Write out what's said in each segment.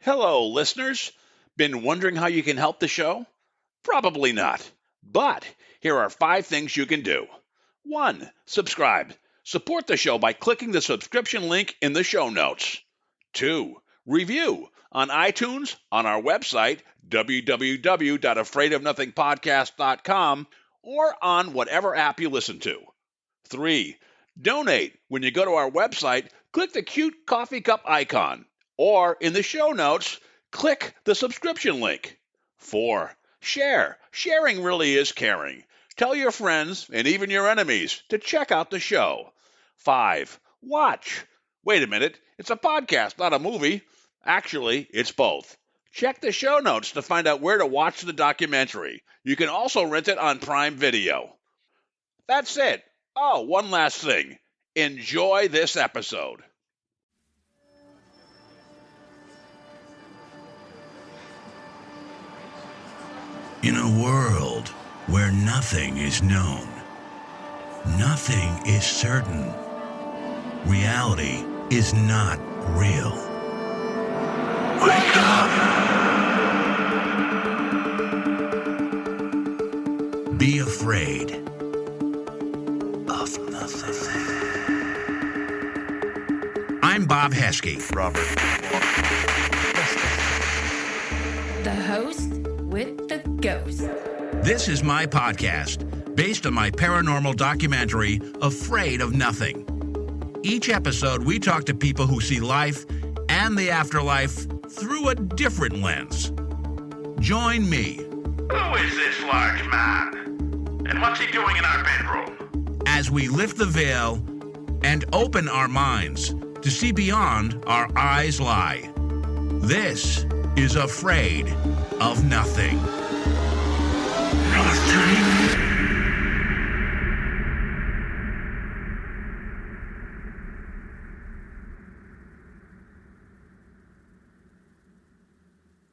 Hello, listeners. Been wondering how you can help the show? Probably not. But here are 5 things you can do. 1. Subscribe. Support the show by clicking the subscription link in the show notes. 2. Review on iTunes, on our website, www.afraidofnothingpodcast.com, or on whatever app you listen to. 3. Donate. When you go to our website, click the cute coffee cup icon. Or in the show notes, click the subscription link. 4. Share. Sharing really is caring. Tell your friends and even your enemies to check out the show. 5. Watch. Wait a minute, it's a podcast, not a movie. Actually, it's both. Check the show notes to find out where to watch the documentary. You can also rent it on Prime Video. That's it. Oh, one last thing. Enjoy this episode. In a world where nothing is known, nothing is certain, reality is not real. Wake up! Be afraid of nothing. I'm Bob Heskey. Robert. The host with the ghost. This is my podcast, based on my paranormal documentary, Afraid of Nothing. Each episode, we talk to people who see life and the afterlife through a different lens. Join me. Who is this large man? And what's he doing in our bedroom? As we lift the veil and open our minds to see beyond our eyes lie. This is Afraid of Nothing.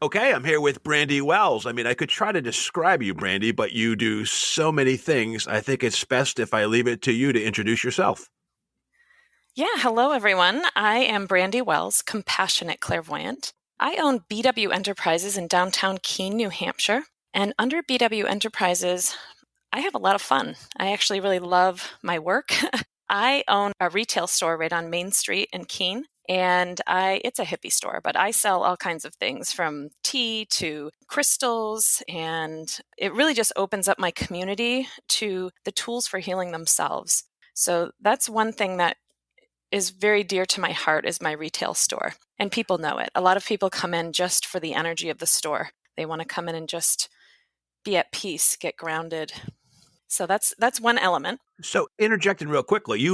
Okay, I'm here with Brandie Wells. I mean, I could try to describe you, Brandie, but you do so many things. I think it's best if I leave it to you to introduce yourself. Yeah, hello everyone. I am Brandie Wells, compassionate clairvoyant. I own BW Enterprises in downtown Keene, New Hampshire. And under BW Enterprises, I have a lot of fun. I actually really love my work. I own a retail store right on Main Street in Keene. And it's a hippie store, but I sell all kinds of things from tea to crystals. And it really just opens up my community to the tools for healing themselves. So that's one thing that is very dear to my heart is my retail store. And people know it. A lot of people come in just for the energy of the store. They want to come in and just be at peace, get grounded. So that's one element. So interjecting real quickly,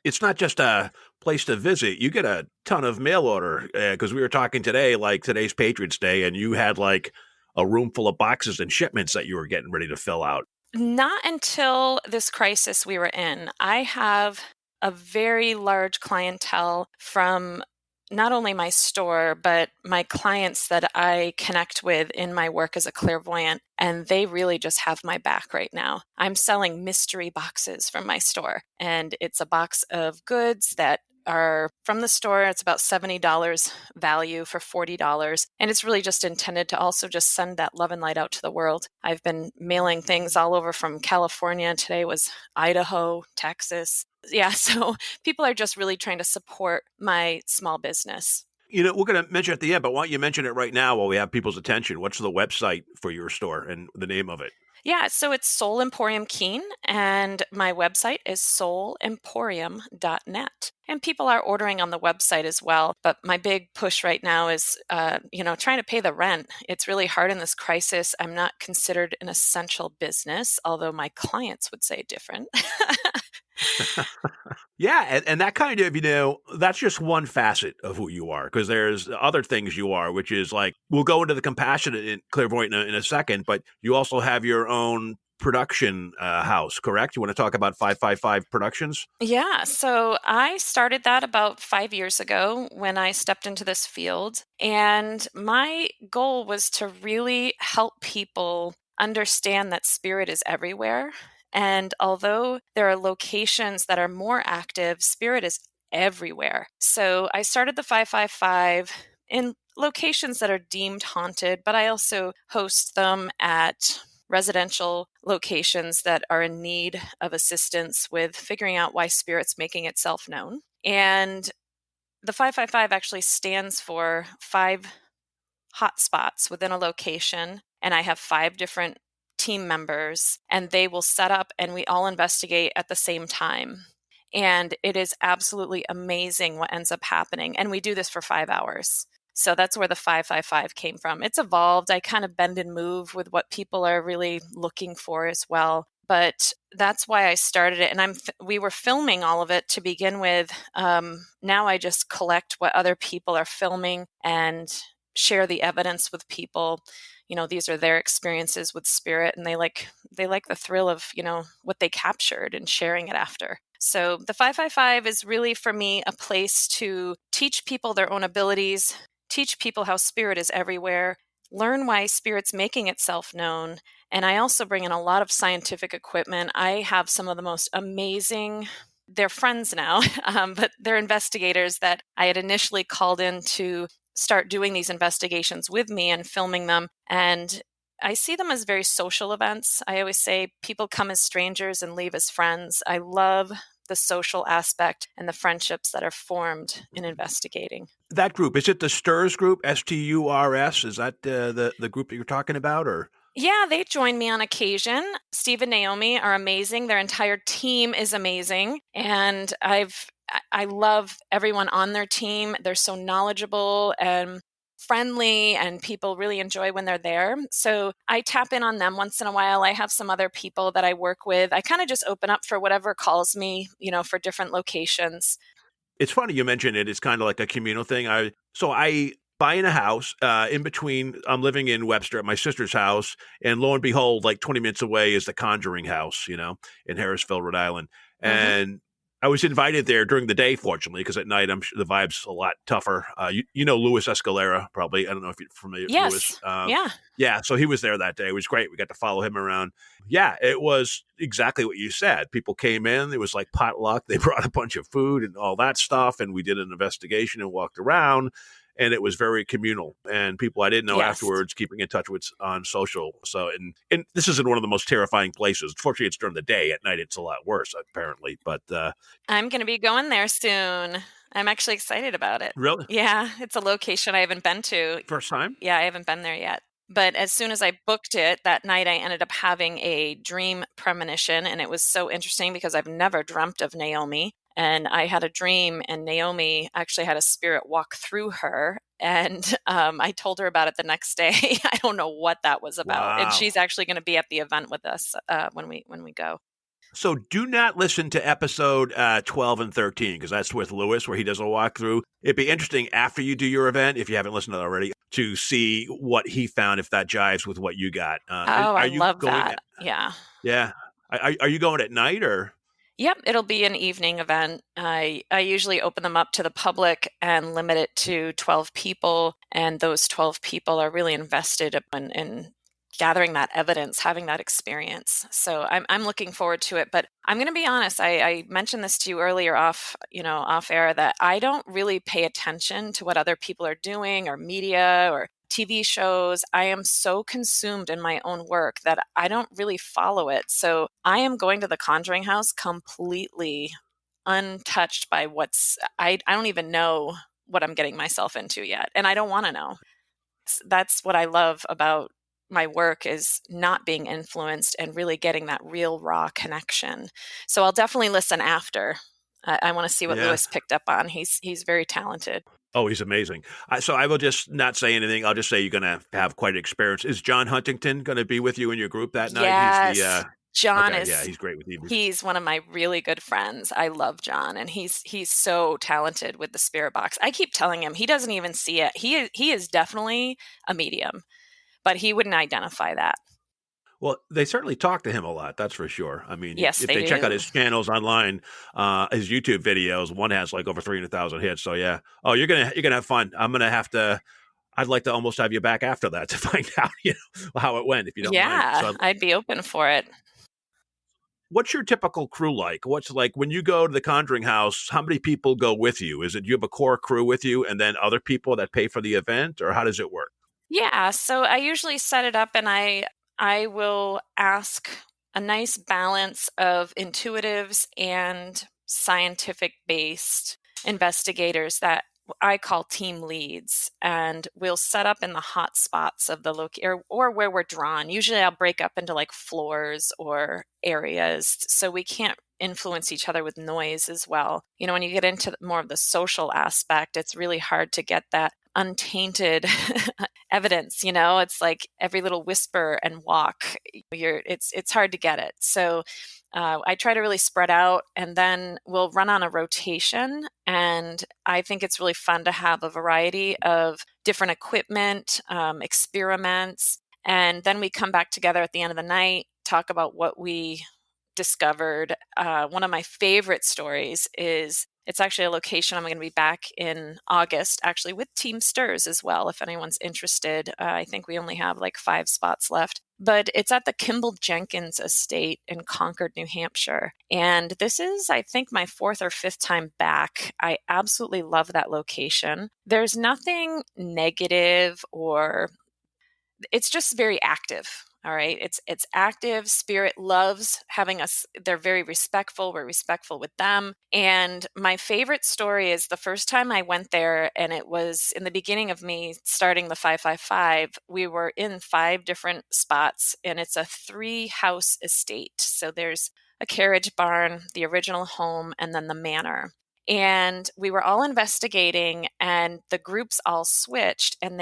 it's not just a place to visit. You get a ton of mail order because we were talking today, like today's Patriots Day, and you had like a room full of boxes and shipments that you were getting ready to fill out. Not until this crisis we were in. I have a very large clientele from not only my store, but my clients that I connect with in my work as a clairvoyant, and they really just have my back right now. I'm selling mystery boxes from my store, and it's a box of goods that are from the store. It's about $70 value for $40. And it's really just intended to also just send that love and light out to the world. I've been mailing things all over from California. Today was Idaho, Texas. Yeah, so people are just really trying to support my small business. You know, we're going to mention it at the end, but why don't you mention it right now while we have people's attention? What's the website for your store and the name of it? Yeah, so it's Soul Emporium Keene, and my website is soulemporium.net. And people are ordering on the website as well. But my big push right now is, trying to pay the rent. It's really hard in this crisis. I'm not considered an essential business, although my clients would say different. Yeah, and that kind of, that's just one facet of who you are, because there's other things you are, which is like, we'll go into the compassionate and clairvoyant in a second, but you also have your own production house, correct? You want to talk about 555 Productions? Yeah, so I started that about 5 years ago when I stepped into this field, and my goal was to really help people understand that spirit is everywhere. And although there are locations that are more active, spirit is everywhere. So I started the 555 in locations that are deemed haunted, but I also host them at residential locations that are in need of assistance with figuring out why spirit's making itself known. And the 555 actually stands for 5 hotspots within a location, and I have 5 different team members, and they will set up and we all investigate at the same time. And it is absolutely amazing what ends up happening. And we do this for 5 hours. So that's where the 555 came from. It's evolved. I kind of bend and move with what people are really looking for as well. But that's why I started it. And we were filming all of it to begin with. Now I just collect what other people are filming and share the evidence with people. These are their experiences with spirit, and they like the thrill of, what they captured and sharing it after. So the 555 is really, for me, a place to teach people their own abilities, teach people how spirit is everywhere, learn why spirit's making itself known. And I also bring in a lot of scientific equipment. I have some of the most amazing, they're friends now, but they're investigators that I had initially called in to start doing these investigations with me and filming them. And I see them as very social events. I always say people come as strangers and leave as friends. I love the social aspect and the friendships that are formed in investigating. That group, is it the STURS group, STURS? Is that the group that you're talking about, or? Yeah, they join me on occasion. Steve and Naomi are amazing. Their entire team is amazing. And I love everyone on their team. They're so knowledgeable and friendly, and people really enjoy when they're there. So I tap in on them once in a while. I have some other people that I work with. I kind of just open up for whatever calls me, for different locations. It's funny you mentioned it. It's kind of like a communal thing. I buying a house in between. I'm living in Webster at my sister's house, and lo and behold, like 20 minutes away is the Conjuring House, in Harrisville, Rhode Island. And I was invited there during the day, fortunately, because at night the vibe's a lot tougher. You know Louis Escalera, probably. I don't know if you're familiar with Louis. Yeah. Yeah, so he was there that day. It was great. We got to follow him around. Yeah, it was exactly what you said. People came in. It was like potluck. They brought a bunch of food and all that stuff, and we did an investigation and walked around. And it was very communal, and people I didn't know afterwards, keeping in touch with on social. So, and this isn't one of the most terrifying places. Fortunately, it's during the day. At night, it's a lot worse, apparently. But I'm going to be going there soon. I'm actually excited about it. Really? Yeah, it's a location I haven't been to. First time? Yeah, I haven't been there yet. But as soon as I booked it, that night I ended up having a dream premonition, and it was so interesting because I've never dreamt of Naomi. And I had a dream, and Naomi actually had a spirit walk through her. And I told her about it the next day. I don't know what that was about. Wow. And she's actually going to be at the event with us when we go. So do not listen to episode 12 and 13, because that's with Louis, where he does a walkthrough. It'd be interesting after you do your event, if you haven't listened to it already, to see what he found, if that jives with what you got. I love that. Yeah. Yeah. Are you going at night, or? Yep, it'll be an evening event. I usually open them up to the public and limit it to 12 people. And those 12 people are really invested in gathering that evidence, having that experience. So I'm looking forward to it. But I'm going to be honest, I mentioned this to you earlier off air, that I don't really pay attention to what other people are doing, or media or TV shows. I am so consumed in my own work that I don't really follow it. So I am going to the Conjuring House completely untouched by I don't even know what I'm getting myself into yet. And I don't want to know. That's what I love about my work, is not being influenced and really getting that real raw connection. So I'll definitely listen after. I want to see what Louis picked up on. He's very talented. Oh, he's amazing. So I will just not say anything. I'll just say you're going to have quite an experience. Is John Huntington going to be with you in your group that night? Yes. John is. Yeah, he's great with you. He's one of my really good friends. I love John, and he's so talented with the spirit box. I keep telling him he doesn't even see it. He is definitely a medium, but he wouldn't identify that. Well, they certainly talk to him a lot. That's for sure. I mean, yes, if they check out his channels online, his YouTube videos, one has like over 300,000 hits. So yeah. Oh, you're gonna have fun. I'd like to almost have you back after that to find out, how it went, if you don't mind. So, I'd be open for it. What's your typical crew like? What's like when you go to the Conjuring House? How many people go with you? Is it you have a core crew with you and then other people that pay for the event, or how does it work? Yeah, so I usually set it up and I will ask a nice balance of intuitives and scientific based investigators that I call team leads, and we'll set up in the hot spots of the or where we're drawn. Usually I'll break up into like floors or areas so we can't influence each other with noise as well. You know, when you get into more of the social aspect, it's really hard to get that untainted evidence. You know, it's like every little whisper and walk, it's hard to get it. So I try to really spread out, and then we'll run on a rotation. And I think it's really fun to have a variety of different equipment, experiments, and then we come back together at the end of the night, talk about what we discovered. One of my favorite stories is it's actually a location I'm going to be back in August, actually with Team Stirs as well, if anyone's interested. I think we only have like 5 spots left. But it's at the Kimball Jenkins estate in Concord, New Hampshire. And this is, I think, my 4th or 5th time back. I absolutely love that location. There's nothing negative, or it's just very active. All right. It's active. Spirit loves having us. They're very respectful. We're respectful with them. And my favorite story is the first time I went there, and it was in the beginning of me starting the 555. We were in 5 different spots, and it's a 3-house estate. So there's a carriage barn, the original home, and then the manor. And we were all investigating, and the groups all switched, and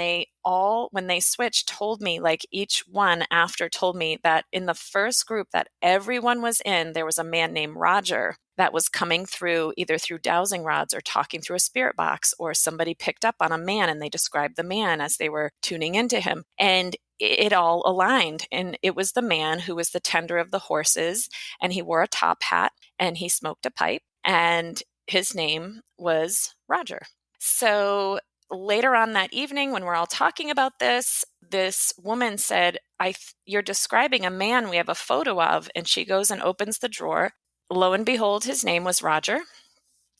when they switched, told me, like each one after told me that in the first group that everyone was in, there was a man named Roger that was coming through either through dowsing rods or talking through a spirit box, or somebody picked up on a man and they described the man as they were tuning into him. And it all aligned. And it was the man who was the tender of the horses, and he wore a top hat and he smoked a pipe, and his name was Roger. So later on that evening, when we're all talking about this woman said, you're describing a man we have a photo of. And she goes and opens the drawer. Lo and behold, his name was Roger.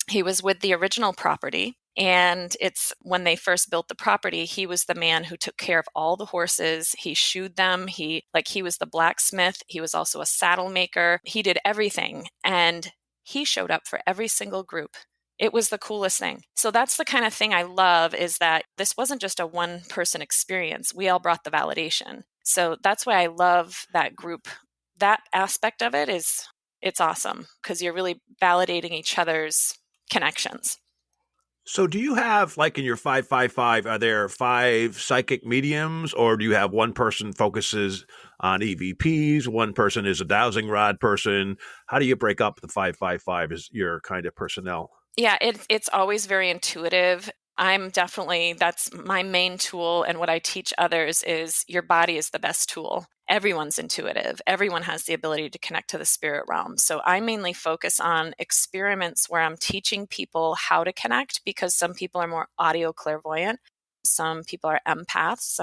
He was with the original property. And it's when they first built the property, he was the man who took care of all the horses. He shoed them. He was the blacksmith. He was also a saddle maker. He did everything. And he showed up for every single group. It was the coolest thing. So that's the kind of thing I love, is that this wasn't just a one-person experience. We all brought the validation. So that's why I love that group. That aspect of it it's awesome, because you're really validating each other's connections. So do you have, like in your 555, are there 5 psychic mediums, or do you have one person focuses on EVPs, one person is a dowsing rod person? How do you break up the 555 as your kind of personnel? Yeah, it's always very intuitive. That's my main tool. And what I teach others is your body is the best tool. Everyone's intuitive. Everyone has the ability to connect to the spirit realm. So I mainly focus on experiments where I'm teaching people how to connect, because some people are more audio clairvoyant. Some people are empaths.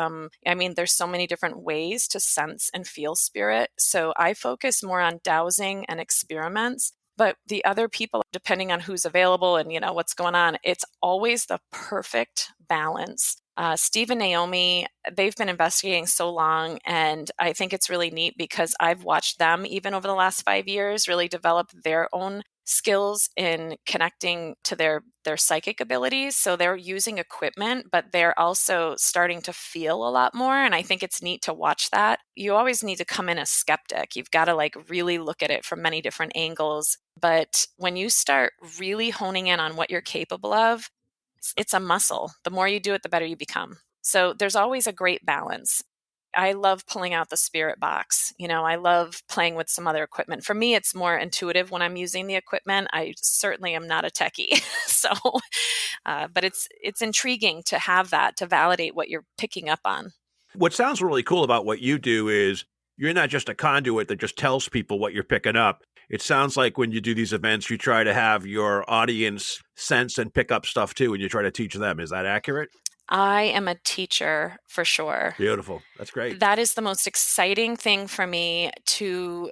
There's so many different ways to sense and feel spirit. So I focus more on dowsing and experiments. But the other people, depending on who's available and, what's going on, it's always the perfect balance. Steve and Naomi, they've been investigating so long, and I think it's really neat because I've watched them, even over the last 5 years, really develop their own skills in connecting to their psychic abilities. So they're using equipment, but they're also starting to feel a lot more. And I think it's neat to watch that. You always need to come in as skeptic. You've got to really look at it from many different angles. But when you start really honing in on what you're capable of, it's a muscle. The more you do it, the better you become. So there's always a great balance. I love pulling out the spirit box. I love playing with some other equipment. For me, it's more intuitive when I'm using the equipment. I certainly am not a techie. But it's intriguing to have that, to validate what you're picking up on. What sounds really cool about what you do is you're not just a conduit that just tells people what you're picking up. It sounds like when you do these events, you try to have your audience sense and pick up stuff too, and you try to teach them. Is that accurate? I am a teacher for sure. Beautiful. That's great. That is the most exciting thing for me, to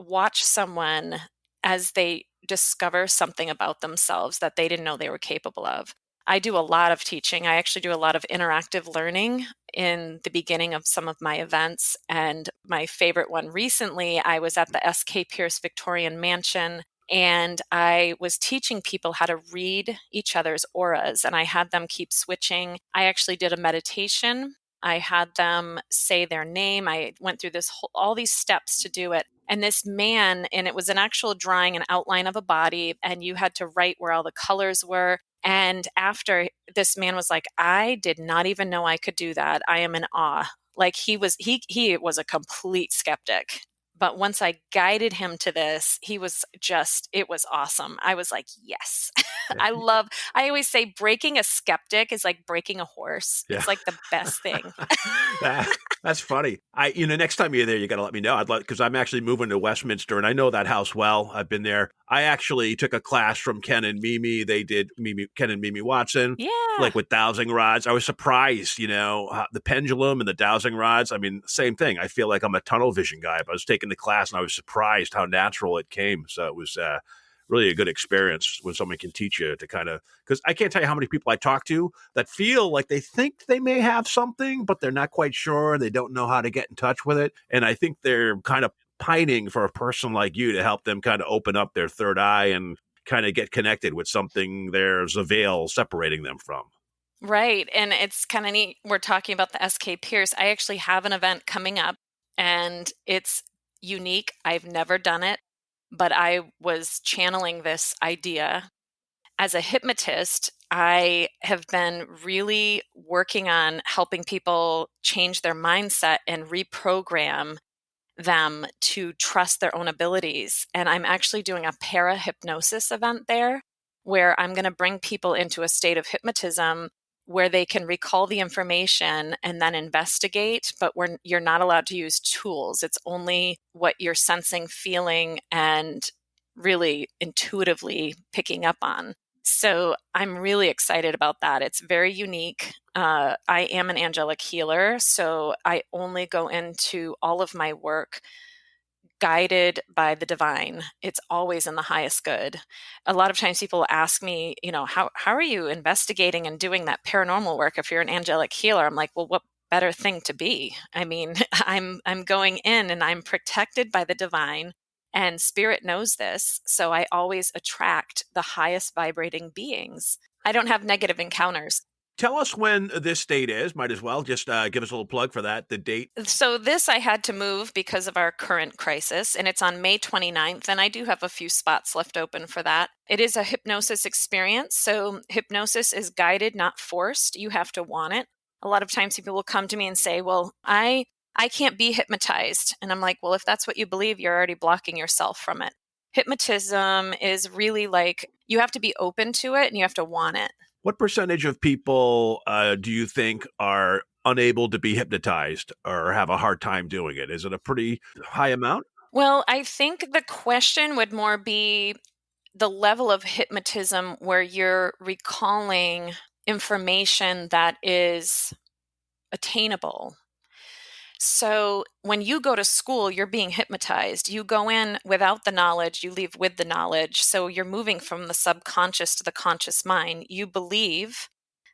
watch someone as they discover something about themselves that they didn't know they were capable of. I do a lot of teaching. I actually do a lot of interactive learning in the beginning of some of my events. And my favorite one recently, I was at the S.K. Pierce Victorian Mansion, and I was teaching people how to read each other's auras, and I had them keep switching. I actually did a meditation. I had them say their name. I went through all these steps to do it. And this man, and it was an actual drawing, an outline of a body, and you had to write where all the colors were. And after, this man was like, I did not even know I could do that. I am in awe. Like he was a complete skeptic. But once I guided him to this, it was awesome. I was like, yes. I always say breaking a skeptic is like breaking a horse. Yeah. It's like the best thing. That's funny. Next time you're there, you got to let me know. Because I'm actually moving to Westminster, and I know that house well. I've been there. I actually took a class from Ken and Mimi. They did Ken and Mimi Watson, like with dowsing rods. I was surprised, the pendulum and the dowsing rods. I mean, same thing. I feel like I'm a tunnel vision guy. But I was taking the class, and I was surprised how natural it came. So it was really a good experience when someone can teach you to kind of, because I can't tell you how many people I talk to that feel like they think they may have something, but they're not quite sure. They don't know how to get in touch with it. And I think they're kind of pining for a person like you to help them kind of open up their third eye and kind of get connected with something there's a veil separating them from. Right. And it's kind of neat. We're talking about the SK Pierce. I actually have an event coming up, and it's unique. I've never done it, but I was channeling this idea. As a hypnotist, I have been really working on helping people change their mindset and reprogram them to trust their own abilities. And I'm actually doing a para-hypnosis event there, where I'm going to bring people into a state of hypnotism where they can recall the information and then investigate, but you're not allowed to use tools. It's only what you're sensing, feeling, and really intuitively picking up on. So I'm really excited about that. It's very unique. I am an angelic healer, so I only go into all of my work guided by the divine. It's always in the highest good. A lot of times people ask me, how are you investigating and doing that paranormal work if you're an angelic healer? I'm like, well, what better thing to be? I mean, I'm going in and I'm protected by the divine, and spirit knows this. So I always attract the highest vibrating beings. I don't have negative encounters. Tell us when this date is. Might as well just give us a little plug for that, the date. So this I had to move because of our current crisis, and it's on May 29th, and I do have a few spots left open for that. It is a hypnosis experience. So hypnosis is guided, not forced. You have to want it. A lot of times people will come to me and say, well, I can't be hypnotized. And I'm like, well, if that's what you believe, you're already blocking yourself from it. Hypnotism is really like, you have to be open to it and you have to want it. What percentage of people do you think are unable to be hypnotized or have a hard time doing it? Is it a pretty high amount? Well, I think the question would more be the level of hypnotism where you're recalling information that is attainable. So when you go to school, you're being hypnotized. You go in without the knowledge, you leave with the knowledge. So you're moving from the subconscious to the conscious mind. You believe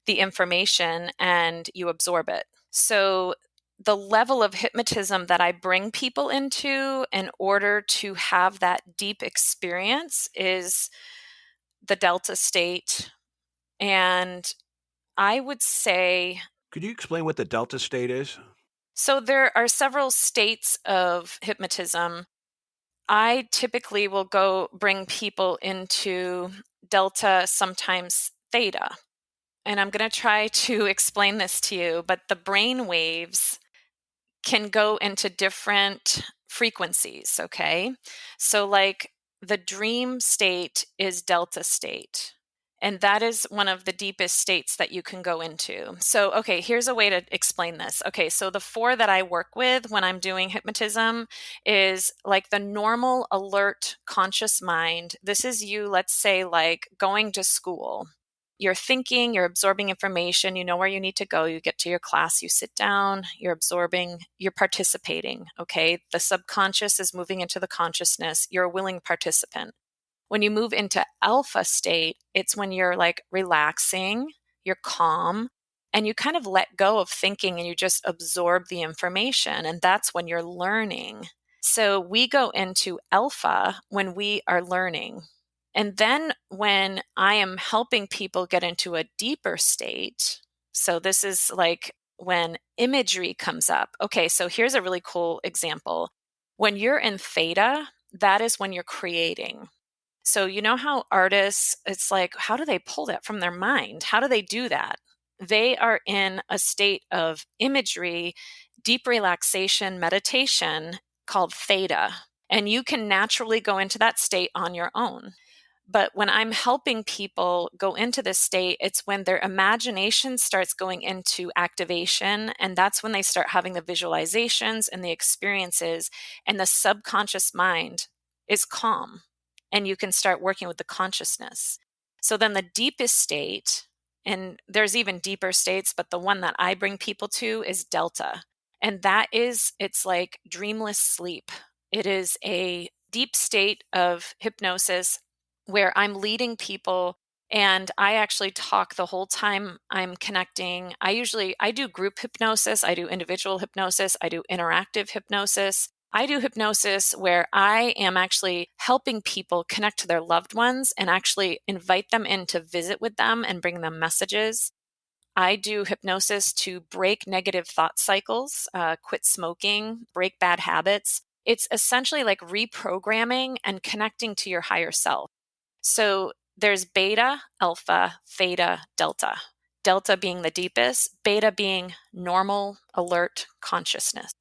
the information and you absorb it. So the level of hypnotism that I bring people into in order to have that deep experience is the Delta state. And I would say... Could you explain what the Delta state is? So there are several states of hypnotism. I typically will go bring people into Delta, sometimes Theta. And I'm going to try to explain this to you, but the brain waves can go into different frequencies, okay? So like the dream state is Delta state. And that is one of the deepest states that you can go into. So, okay, here's a way to explain this. Okay, so the 4 that I work with when I'm doing hypnotism is like the normal, alert, conscious mind. This is you, let's say, like going to school. You're thinking, you're absorbing information, you know where you need to go, you get to your class, you sit down, you're absorbing, you're participating, okay? The subconscious is moving into the consciousness, you're a willing participant. When you move into alpha state, it's when you're like relaxing, you're calm, and you kind of let go of thinking and you just absorb the information, and that's when you're learning. So we go into alpha when we are learning. And then when I am helping people get into a deeper state, so this is like when imagery comes up. Okay, so here's a really cool example. When you're in theta, that is when you're creating. So you know how artists, it's like, how do they pull that from their mind? How do they do that? They are in a state of imagery, deep relaxation, meditation called theta. And you can naturally go into that state on your own. But when I'm helping people go into this state, it's when their imagination starts going into activation. And that's when they start having the visualizations and the experiences. And the subconscious mind is calm. And you can start working with the consciousness. So then the deepest state, and there's even deeper states, but the one that I bring people to is delta. And that is, it's like dreamless sleep. It is a deep state of hypnosis where I'm leading people and I actually talk the whole time I'm connecting. I do group hypnosis, I do individual hypnosis, I do interactive hypnosis. I do hypnosis where I am actually helping people connect to their loved ones and actually invite them in to visit with them and bring them messages. I do hypnosis to break negative thought cycles, quit smoking, break bad habits. It's essentially like reprogramming and connecting to your higher self. So there's beta, alpha, theta, delta. Delta being the deepest, beta being normal, alert consciousness.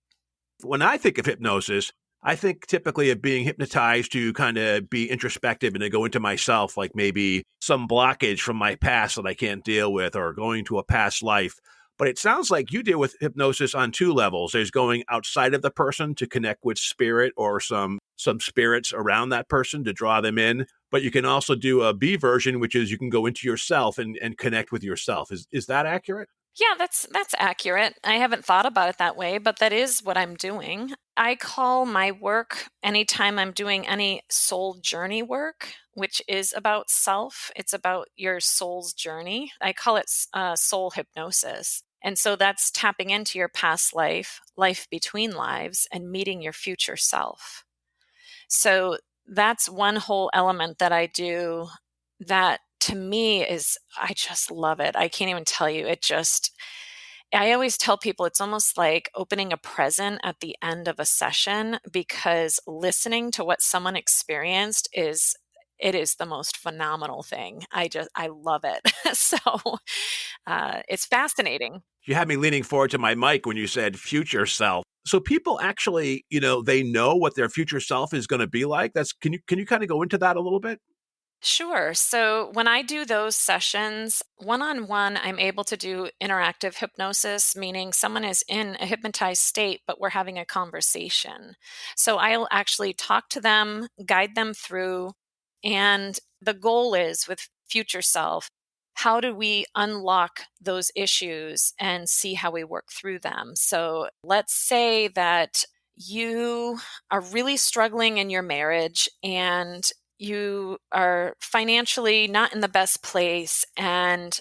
When I think of hypnosis, I think typically of being hypnotized to kind of be introspective and to go into myself, like maybe some blockage from my past that I can't deal with or going to a past life. But it sounds like you deal with hypnosis on two levels. There's going outside of the person to connect with spirit or some spirits around that person to draw them in. But you can also do a B version, which is you can go into yourself and connect with yourself. Is that accurate? Yeah, that's accurate. I haven't thought about it that way, but that is what I'm doing. I call my work, anytime I'm doing any soul journey work, which is about self, it's about your soul's journey. I call it soul hypnosis. And so that's tapping into your past life, life between lives, and meeting your future self. So that's one whole element that I do that to me is, I just love it. I can't even tell you. I always tell people it's almost like opening a present at the end of a session, because listening to what someone experienced it is the most phenomenal thing. I love it. So it's fascinating. You had me leaning forward to my mic when you said future self. So people actually, they know what their future self is going to be like. Can you kind of go into that a little bit? Sure. So when I do those sessions, one-on-one, I'm able to do interactive hypnosis, meaning someone is in a hypnotized state, but we're having a conversation. So I'll actually talk to them, guide them through, and the goal is with future self, how do we unlock those issues and see how we work through them? So let's say that you are really struggling in your marriage and you are financially not in the best place, and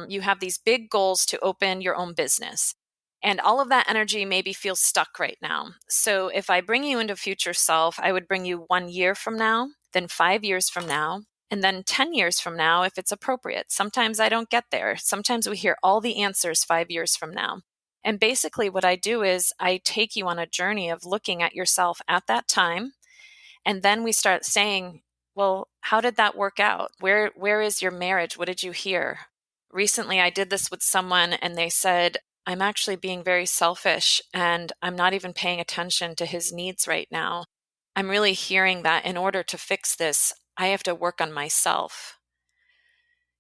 you have these big goals to open your own business. And all of that energy maybe feels stuck right now. So if I bring you into future self, I would bring you 1 year from now, then 5 years from now, and then 10 years from now if it's appropriate. Sometimes I don't get there. Sometimes we hear all the answers 5 years from now. And basically what I do is I take you on a journey of looking at yourself at that time. And then we start saying, well, how did that work out? Where is your marriage? What did you hear? Recently, I did this with someone and they said, I'm actually being very selfish and I'm not even paying attention to his needs right now. I'm really hearing that in order to fix this, I have to work on myself.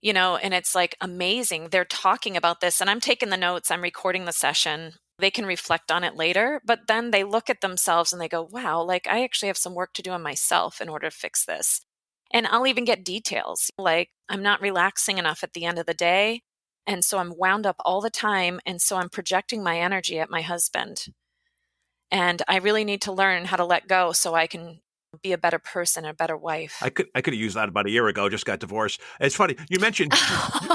And it's like amazing. They're talking about this and I'm taking the notes, I'm recording the session. They can reflect on it later, but then they look at themselves and they go, wow, like I actually have some work to do on myself in order to fix this. And I'll even get details like I'm not relaxing enough at the end of the day. And so I'm wound up all the time. And so I'm projecting my energy at my husband. And I really need to learn how to let go so I can be a better person, a better wife. I could have used that about a year ago. Just got divorced. It's funny you mentioned,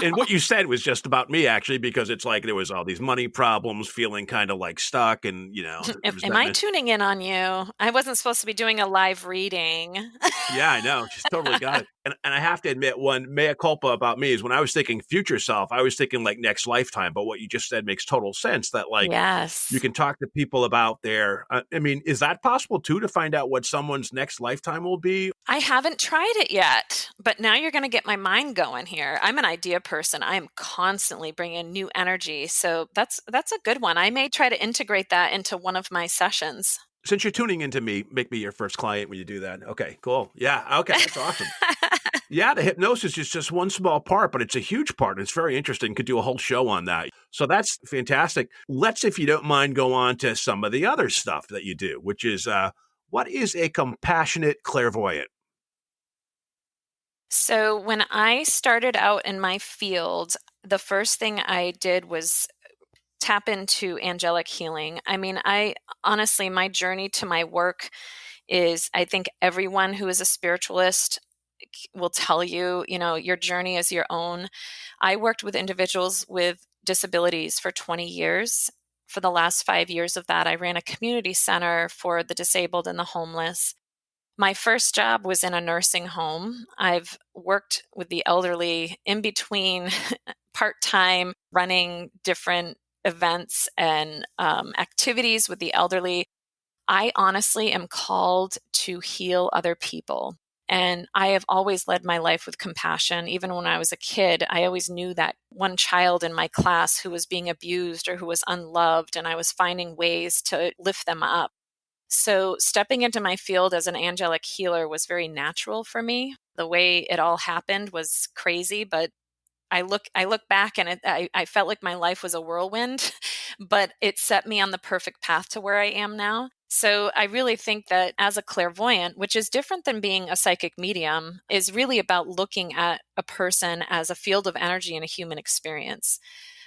and what you said was just about me actually, because it's like there was all these money problems, feeling kind of like stuck, and Am I tuning in on you? I wasn't supposed to be doing a live reading. Yeah, I know. She's totally got it. And I have to admit, one mea culpa about me is when I was thinking future self, I was thinking like next lifetime. But what you just said makes total sense that like yes, you can talk to people about their, I mean, is that possible too, to find out what someone's next lifetime will be? I haven't tried it yet, but now you're going to get my mind going here. I'm an idea person. I am constantly bringing new energy. So that's a good one. I may try to integrate that into one of my sessions. Since you're tuning into me, make me your first client when you do that. Okay, cool. Yeah, okay, that's awesome. Yeah, the hypnosis is just one small part, but it's a huge part. It's very interesting. Could do a whole show on that. So that's fantastic. Let's, if you don't mind, go on to some of the other stuff that you do, which is what is a compassionate clairvoyant? So when I started out in my field, the first thing I did was tap into angelic healing. I mean, honestly, my journey to my work is, I think everyone who is a spiritualist will tell you, your journey is your own. I worked with individuals with disabilities for 20 years. For the last 5 years of that, I ran a community center for the disabled and the homeless. My first job was in a nursing home. I've worked with the elderly in between part-time, running different events and activities with the elderly. I honestly am called to heal other people. And I have always led my life with compassion. Even when I was a kid, I always knew that one child in my class who was being abused or who was unloved, and I was finding ways to lift them up. So stepping into my field as an angelic healer was very natural for me. The way it all happened was crazy, but I look back and I felt like my life was a whirlwind, but it set me on the perfect path to where I am now. So I really think that as a clairvoyant, which is different than being a psychic medium, is really about looking at a person as a field of energy and a human experience.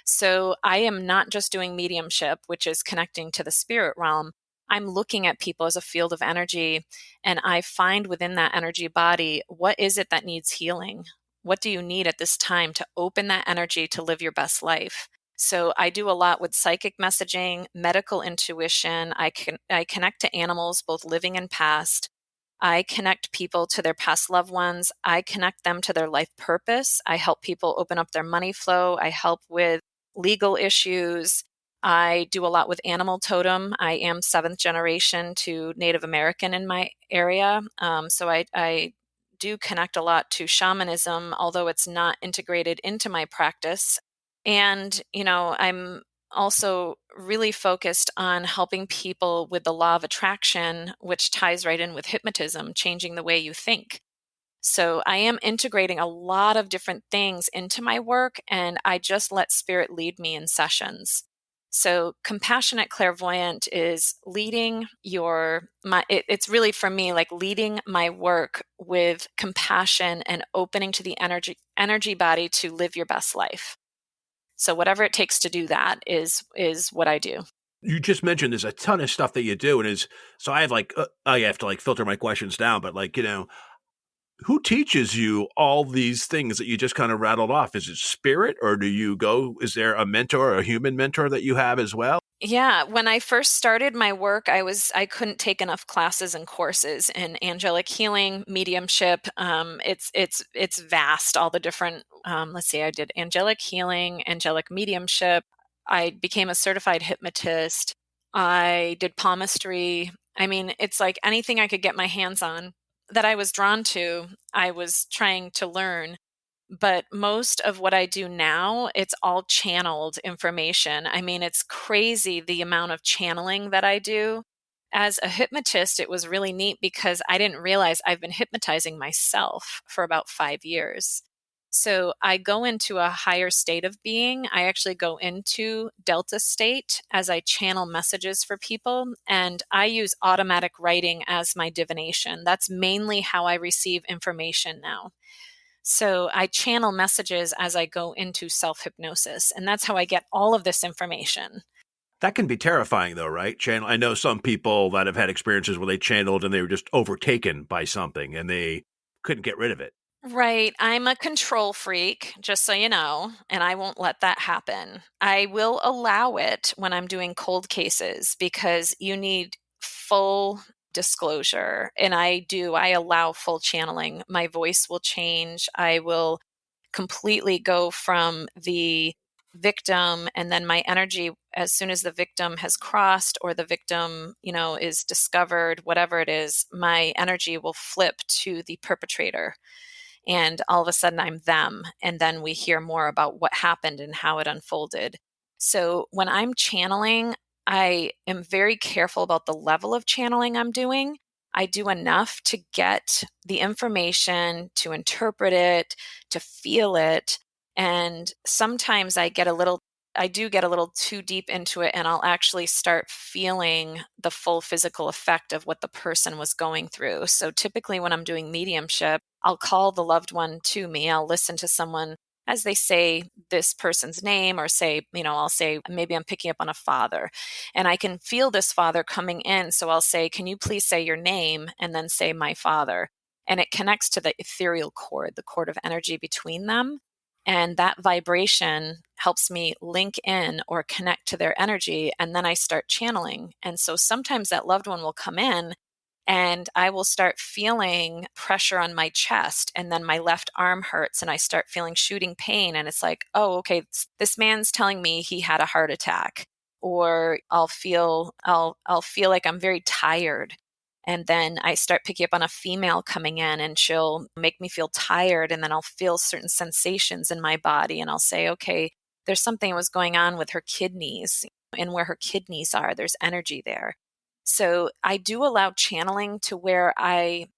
So I am not just doing mediumship, which is connecting to the spirit realm. I'm looking at people as a field of energy, and I find within that energy body, what is it that needs healing? What do you need at this time to open that energy to live your best life? So I do a lot with psychic messaging, medical intuition. I connect to animals, both living and past. I connect people to their past loved ones. I connect them to their life purpose. I help people open up their money flow. I help with legal issues. I do a lot with animal totem. I am 7th generation to Native American in my area. So I do connect a lot to shamanism, although it's not integrated into my practice. And, I'm also really focused on helping people with the law of attraction, which ties right in with hypnotism, changing the way you think. So I am integrating a lot of different things into my work, and I just let spirit lead me in sessions. So compassionate clairvoyant is leading it's really for me like leading my work with compassion and opening to the energy body to live your best life. So whatever it takes to do that is what I do. You just mentioned there's a ton of stuff that you do, and so I have I have to filter my questions down, but who teaches you all these things that you just kind of rattled off? Is it spirit, or is there a mentor, a human mentor that you have as well? Yeah, when I first started my work, I couldn't take enough classes and courses in angelic healing, mediumship. It's vast, all the different, I did angelic healing, angelic mediumship. I became a certified hypnotist. I did palmistry. I mean, it's like anything I could get my hands on that I was drawn to, I was trying to learn. But most of what I do now, it's all channeled information. I mean, it's crazy the amount of channeling that I do. As a hypnotist, it was really neat because I didn't realize I've been hypnotizing myself for about 5 years. So I go into a higher state of being. I actually go into delta state as I channel messages for people. And I use automatic writing as my divination. That's mainly how I receive information now. So I channel messages as I go into self-hypnosis. And that's how I get all of this information. That can be terrifying, though, right? I know some people that have had experiences where they channeled and they were just overtaken by something and they couldn't get rid of it. Right. I'm a control freak, just so you know, and I won't let that happen. I will allow it when I'm doing cold cases because you need full disclosure. And I allow full channeling. My voice will change. I will completely go from the victim, and then my energy, as soon as the victim has crossed or the victim, is discovered, whatever it is, my energy will flip to the perpetrator. And all of a sudden I'm them. And then we hear more about what happened and how it unfolded. So when I'm channeling, I am very careful about the level of channeling I'm doing. I do enough to get the information, to interpret it, to feel it. And sometimes I do get a little too deep into it, and I'll actually start feeling the full physical effect of what the person was going through. So typically when I'm doing mediumship, I'll call the loved one to me. I'll listen to someone as they say this person's name, or say, I'll say, maybe I'm picking up on a father and I can feel this father coming in. So I'll say, can you please say your name, and then say my father. And it connects to the ethereal cord, the cord of energy between them. And that vibration helps me link in or connect to their energy. And then I start channeling. And so sometimes that loved one will come in and I will start feeling pressure on my chest. And then my left arm hurts and I start feeling shooting pain. And it's like, oh, okay, this man's telling me he had a heart attack. Or I'll feel like I'm very tired. And then I start picking up on a female coming in and she'll make me feel tired. And then I'll feel certain sensations in my body. And I'll say, okay, there's something that was going on with her kidneys, and where her kidneys are, there's energy there. So I do allow channeling to where I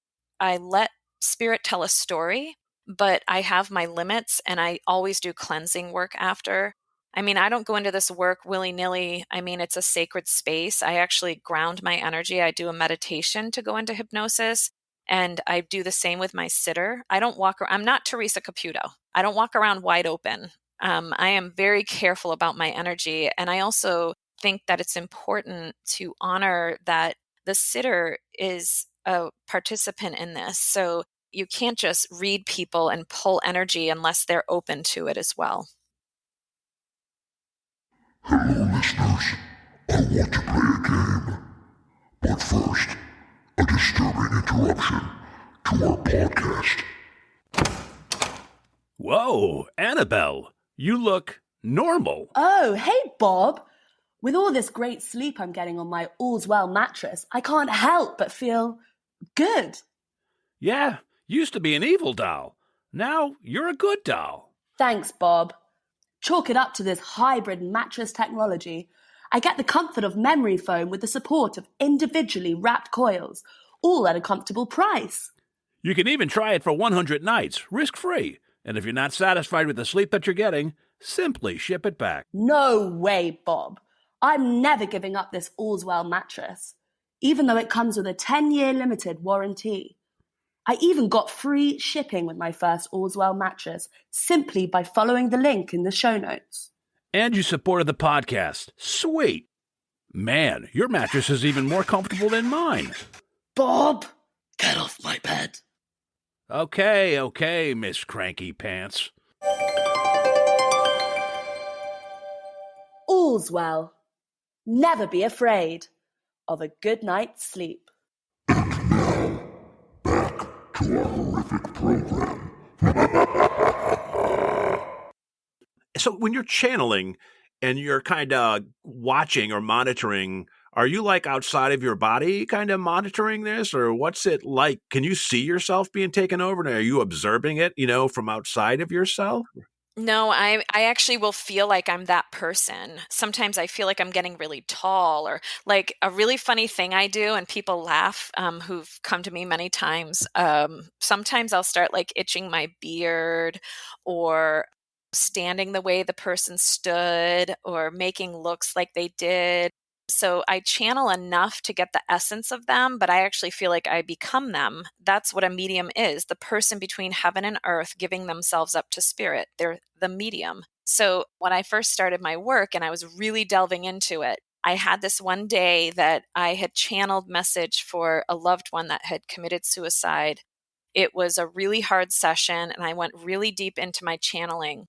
let spirit tell a story, but I have my limits, and I always do cleansing work after. I mean, I don't go into this work willy-nilly. I mean, it's a sacred space. I actually ground my energy. I do a meditation to go into hypnosis, and I do the same with my sitter. I'm not Teresa Caputo. I don't walk around wide open. I am very careful about my energy. And I also think that it's important to honor that the sitter is a participant in this. So you can't just read people and pull energy unless they're open to it as well. Hello, listeners. I want to play a game. But first, a disturbing interruption to our podcast. Whoa, Annabelle, you look normal. Oh, hey, Bob. With all this great sleep I'm getting on my All's Well mattress, I can't help but feel good. Yeah, used to be an evil doll. Now you're a good doll. Thanks, Bob. Chalk it up to this hybrid mattress technology. I get the comfort of memory foam with the support of individually wrapped coils, all at a comfortable price. You can even try it for 100 nights, risk-free. And if you're not satisfied with the sleep that you're getting, simply ship it back. No way, Bob. I'm never giving up this All's Well mattress, even though it comes with a 10-year limited warranty. I even got free shipping with my first All's Well mattress simply by following the link in the show notes. And you supported the podcast. Sweet. Man, your mattress is even more comfortable than mine. Bob, get off my bed. Okay, Miss Cranky Pants. All's well. Never be afraid of a good night's sleep. And now, back to our horrific program. So when you're channeling and you're kind of watching or monitoring, are you like outside of your body kind of monitoring this, or what's it like? Can you see yourself being taken over? Are you observing it, from outside of yourself? No, I actually will feel like I'm that person. Sometimes I feel like I'm getting really tall, or like a really funny thing I do, and people laugh, who've come to me many times. Sometimes I'll start like itching my beard, or standing the way the person stood, or making looks like they did. So I channel enough to get the essence of them, but I actually feel like I become them. That's what a medium is, the person between heaven and earth giving themselves up to spirit. They're the medium. So when I first started my work and I was really delving into it, I had this one day that I had channeled message for a loved one that had committed suicide. It was a really hard session, and I went really deep into my channeling.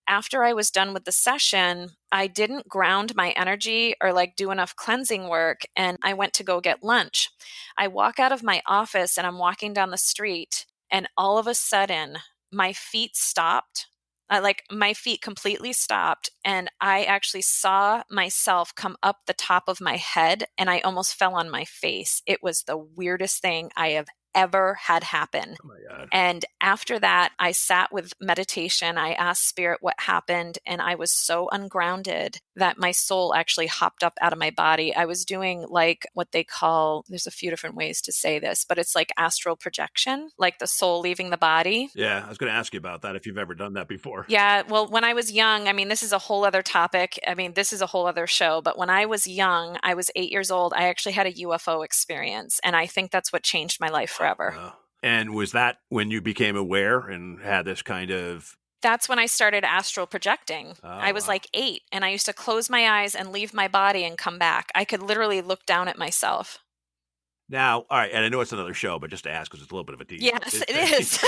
After I was done with the session, I didn't ground my energy or like do enough cleansing work, and I went to go get lunch. I walk out of my office and I'm walking down the street, and all of a sudden my feet stopped. Like my feet completely stopped, and I actually saw myself come up the top of my head, and I almost fell on my face. It was the weirdest thing I have ever had happen. Oh my God. And after that, I sat with meditation. I asked spirit what happened, and I was so ungrounded that my soul actually hopped up out of my body. I was doing like what they call, there's a few different ways to say this, but it's like astral projection, like the soul leaving the body. Yeah, I was going to ask you about that if you've ever done that before. Yeah, well, when I was young, I mean, this is a whole other topic. I mean, this is a whole other show. But when I was young, I was 8 years old, I actually had a UFO experience. And I think that's what changed my life forever. Wow. And was that when you became aware and had this kind of... That's when I started astral projecting. Oh, I was wow. like 8, and I used to close my eyes and leave my body and come back. I could literally look down at myself. Now, all right, and I know it's another show, but just to ask, because it's a little bit of a tease. Yes, it is.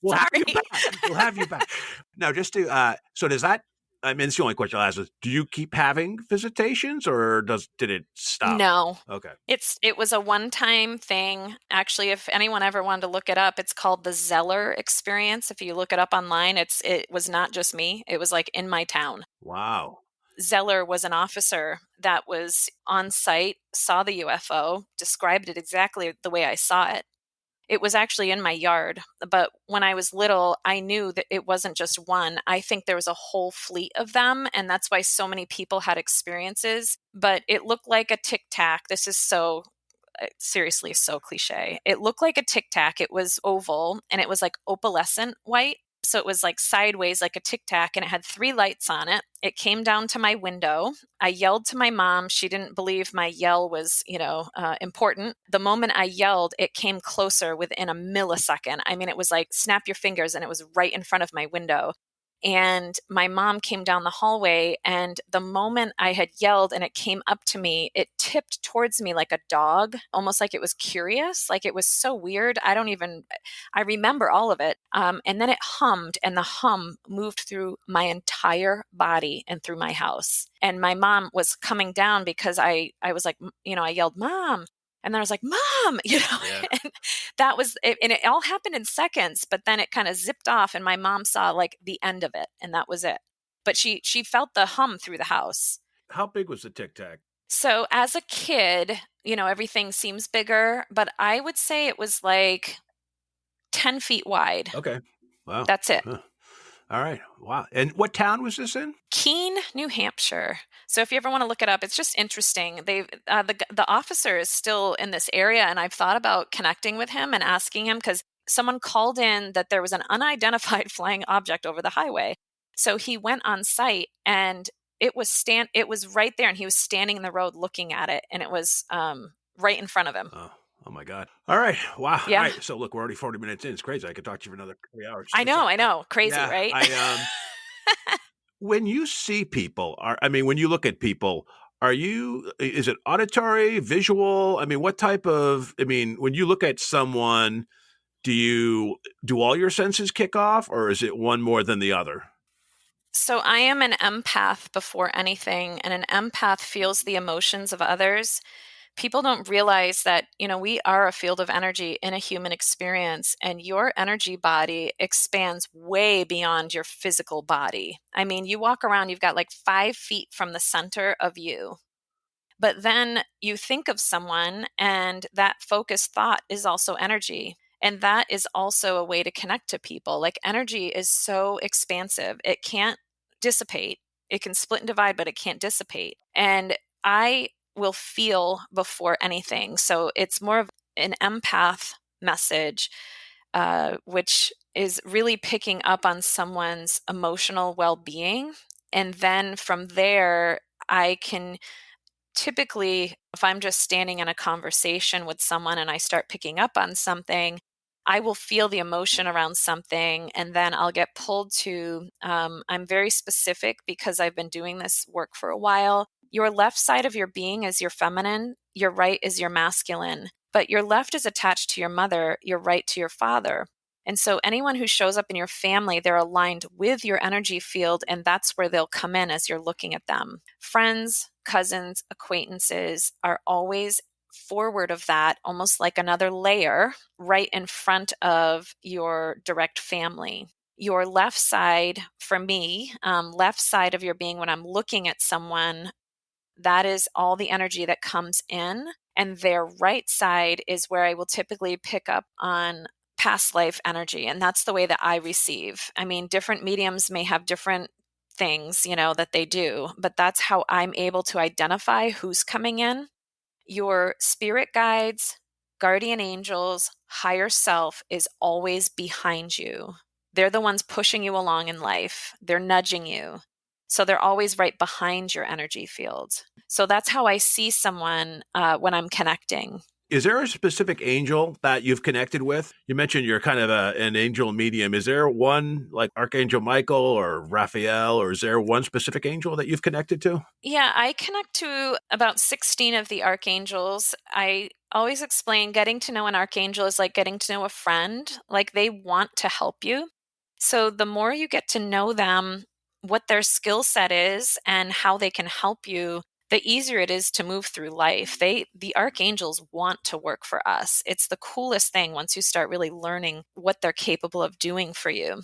We'll have you Sorry. back. We'll have you back. Now, just to, so does that, I mean, it's the only question I'll ask is, do you keep having visitations, or did it stop? No. Okay. It was a one-time thing. Actually, if anyone ever wanted to look it up, it's called the Zeller experience. If you look it up online, it was not just me. It was like in my town. Wow. Zeller was an officer that was on site, saw the UFO, described it exactly the way I saw it. It was actually in my yard, but when I was little, I knew that it wasn't just one. I think there was a whole fleet of them, and that's why so many people had experiences. But it looked like a tic tac. This is so, seriously, so cliche. It looked like a tic tac. It was oval, and it was like opalescent white. So it was like sideways like a tic tac, and it had 3 lights on it. It came down to my window. I yelled to my mom. She didn't believe my yell was, important. The moment I yelled, it came closer within a millisecond. I mean, it was like snap your fingers, and it was right in front of my window. And my mom came down the hallway, and the moment I had yelled and it came up to me, it tipped towards me like a dog, almost like it was curious. Like it was so weird. I remember all of it. And then it hummed, and the hum moved through my entire body and through my house. And my mom was coming down because I was like, I yelled, "Mom." And then I was like, "Mom," Yeah. and that was it. And it all happened in seconds, but then it kind of zipped off, and my mom saw like the end of it, and that was it. But she felt the hum through the house. How big was the tic tac? So as a kid, everything seems bigger, but I would say it was like 10 feet wide. Okay. Wow. That's it. Huh. All right. Wow. And what town was this in? Keene, New Hampshire. So if you ever want to look it up, it's just interesting. The officer is still in this area, and I've thought about connecting with him and asking him, because someone called in that there was an unidentified flying object over the highway. So he went on site, and it was right there, and he was standing in the road looking at it, and it was right in front of him. Oh my God. All right. Wow. Yeah. All right. So look, we're already 40 minutes in. It's crazy. I could talk to you for another 3 hours. I know. Crazy, Yeah, right? When you see people, when you look at people, is it auditory, visual? I mean, when you look at someone, do all your senses kick off, or is it one more than the other? So I am an empath before anything, and an empath feels the emotions of others. People don't realize that, we are a field of energy in a human experience, and your energy body expands way beyond your physical body. I mean, you walk around, you've got like 5 feet from the center of you. But then you think of someone, and that focused thought is also energy. And that is also a way to connect to people. Like energy is so expansive. It can't dissipate. It can split and divide, but it can't dissipate. And I will feel before anything. So it's more of an empath message, which is really picking up on someone's emotional well-being. And then from there, I can typically, if I'm just standing in a conversation with someone and I start picking up on something, I will feel the emotion around something and then I'll get pulled to, I'm very specific because I've been doing this work for a while. Your left side of your being is your feminine, your right is your masculine, but your left is attached to your mother, your right to your father. And so anyone who shows up in your family, they're aligned with your energy field, and that's where they'll come in as you're looking at them. Friends, cousins, acquaintances are always forward of that, almost like another layer right in front of your direct family. Your left side, for me, left side of your being, when I'm looking at someone, that is all the energy that comes in. And their right side is where I will typically pick up on past life energy. And that's the way that I receive. I mean, different mediums may have different things, that they do, but that's how I'm able to identify who's coming in. Your spirit guides, guardian angels, higher self is always behind you. They're the ones pushing you along in life. They're nudging you. So they're always right behind your energy field. So that's how I see someone when I'm connecting. Is there a specific angel that you've connected with? You mentioned you're kind of an angel medium. Is there one like Archangel Michael or Raphael, or is there one specific angel that you've connected to? Yeah, I connect to about 16 of the archangels. I always explain getting to know an archangel is like getting to know a friend, like they want to help you. So the more you get to know them, what their skill set is and how they can help you, the easier it is to move through life. The archangels want to work for us. It's the coolest thing once you start really learning what they're capable of doing for you.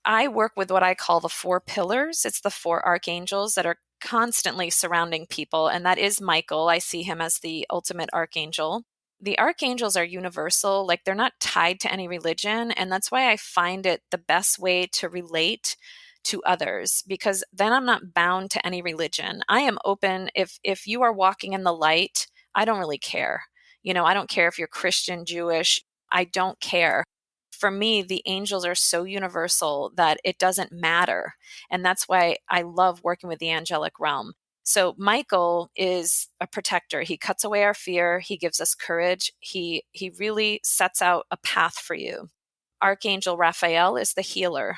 I work with what I call the 4 pillars. It's the 4 archangels that are constantly surrounding people, and that is Michael. I see him as the ultimate archangel. The archangels are universal, like they're not tied to any religion, and that's why I find it the best way to relate to others, because then I'm not bound to any religion. I am open. If you are walking in the light, I don't really care. I don't care if you're Christian, Jewish, I don't care. For me, the angels are so universal that it doesn't matter. And that's why I love working with the angelic realm. So Michael is a protector. He cuts away our fear. He gives us courage. He really sets out a path for you. Archangel Raphael is the healer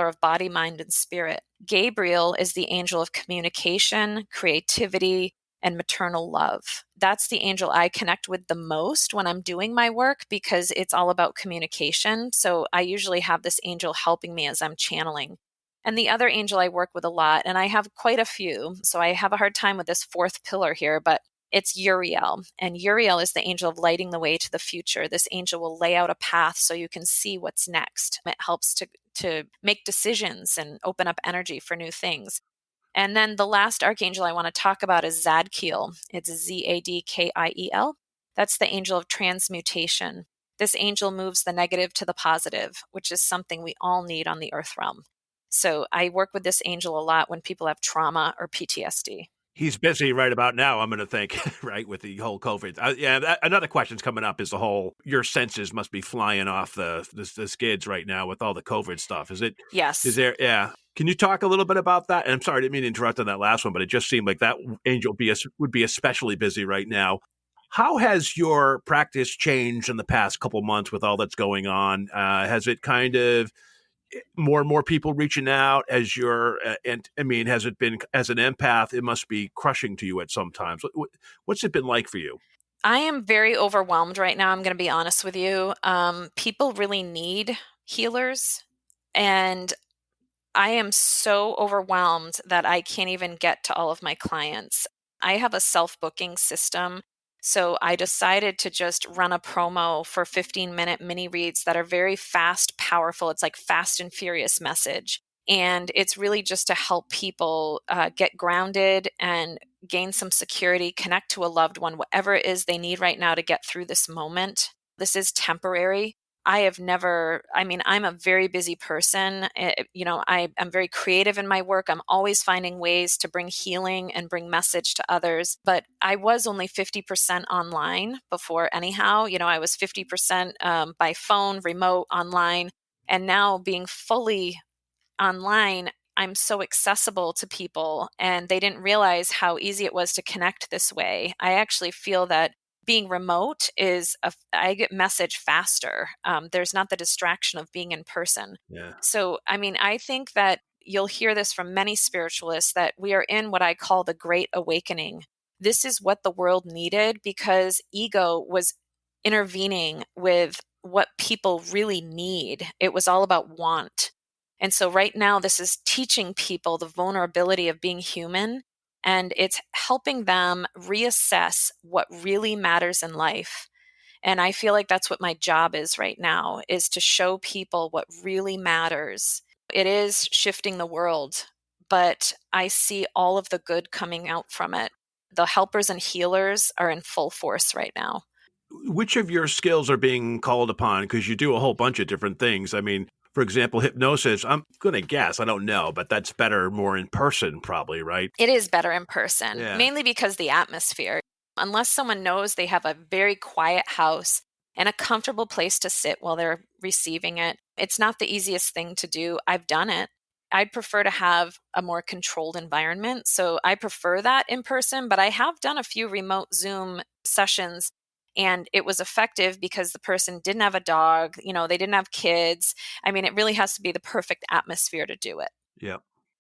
of body, mind, and spirit. Gabriel is the angel of communication, creativity, and maternal love. That's the angel I connect with the most when I'm doing my work because it's all about communication. So I usually have this angel helping me as I'm channeling. And the other angel I work with a lot, and I have quite a few, so I have a hard time with this 4th pillar here, but it's Uriel. And Uriel is the angel of lighting the way to the future. This angel will lay out a path so you can see what's next. It helps to make decisions and open up energy for new things. And then the last archangel I want to talk about is Zadkiel. It's Zadkiel. That's the angel of transmutation. This angel moves the negative to the positive, which is something we all need on the earth realm. So I work with this angel a lot when people have trauma or PTSD. He's busy right about now, I'm going to think, right, with the whole COVID. Another question's coming up is the whole, your senses must be flying off the skids right now with all the COVID stuff. Is it? Yes. Is there? Yeah. Can you talk a little bit about that? And I'm sorry, I didn't mean to interrupt on that last one, but it just seemed like that angel would be especially busy right now. How has your practice changed in the past couple months with all that's going on? Has it kind of more and more people reaching out as has it been as an empath? It must be crushing to you at some times. What's it been like for you? I am very overwhelmed right now. I'm going to be honest with you. People really need healers, and I am so overwhelmed that I can't even get to all of my clients. I have a self-booking system. So I decided to just run a promo for 15-minute mini reads that are very fast, powerful. It's like fast and furious message. And it's really just to help people get grounded and gain some security, connect to a loved one, whatever it is they need right now to get through this moment. This is temporary. I have never, I mean, I'm a very busy person. I'm very creative in my work. I'm always finding ways to bring healing and bring message to others. But I was only 50% online before anyhow. I was 50% by phone, remote, online. And now being fully online, I'm so accessible to people, and they didn't realize how easy it was to connect this way. I actually feel that being remote I get message faster. There's not the distraction of being in person. Yeah. So, I mean, I think that you'll hear this from many spiritualists that we are in what I call the Great Awakening. This is what the world needed because ego was intervening with what people really need. It was all about want. And so right now, this is teaching people the vulnerability of being human, and it's helping them reassess what really matters in life. And I feel like that's what my job is right now, is to show people what really matters. It is shifting the world, but I see all of the good coming out from it. The helpers and healers are in full force right now. Which of your skills are being called upon? Because you do a whole bunch of different things. I mean, for example, hypnosis, I'm going to guess, I don't know, but that's better more in person probably, right? It is better in person, Yeah. mainly because the atmosphere. Unless someone knows they have a very quiet house and a comfortable place to sit while they're receiving it, it's not the easiest thing to do. I've done it. I'd prefer to have a more controlled environment. So I prefer that in person, but I have done a few remote Zoom sessions, and it was effective because the person didn't have a dog, they didn't have kids. I mean, it really has to be the perfect atmosphere to do it. Yeah.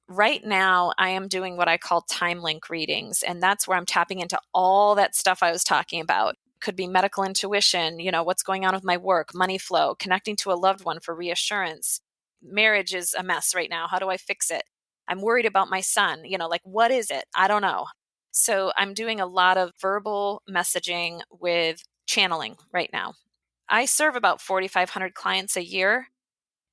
Right now, I am doing what I call time link readings, and that's where I'm tapping into all that stuff I was talking about. Could be medical intuition, what's going on with my work, money flow, connecting to a loved one for reassurance. Marriage is a mess right now. How do I fix it? I'm worried about my son. What is it? I don't know. So I'm doing a lot of verbal messaging with channeling right now. I serve about 4,500 clients a year,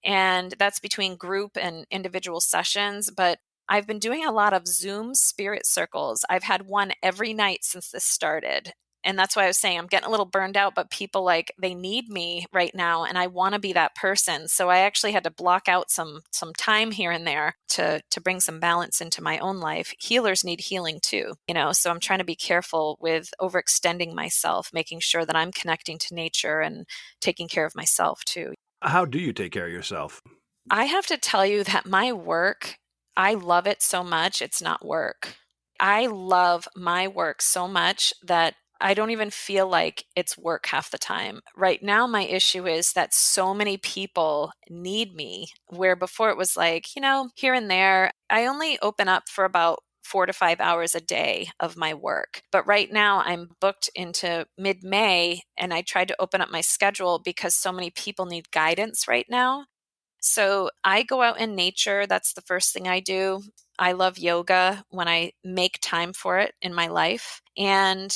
and that's between group and individual sessions. But I've been doing a lot of Zoom spirit circles. I've had one every night since this started. And that's why I was saying I'm getting a little burned out, but people they need me right now, and I want to be that person. So I actually had to block out some time here and there to bring some balance into my own life. Healers need healing too, so I'm trying to be careful with overextending myself, making sure that I'm connecting to nature and taking care of myself too. How do you take care of yourself? I have to tell you that my work, I love it so much, it's not work. I love my work so much that I don't even feel like it's work half the time. Right now, my issue is that so many people need me, where before it was here and there. I only open up for about 4 to 5 hours a day of my work. But right now I'm booked into mid-May, and I tried to open up my schedule because so many people need guidance right now. So I go out in nature. That's the first thing I do. I love yoga when I make time for it in my life. And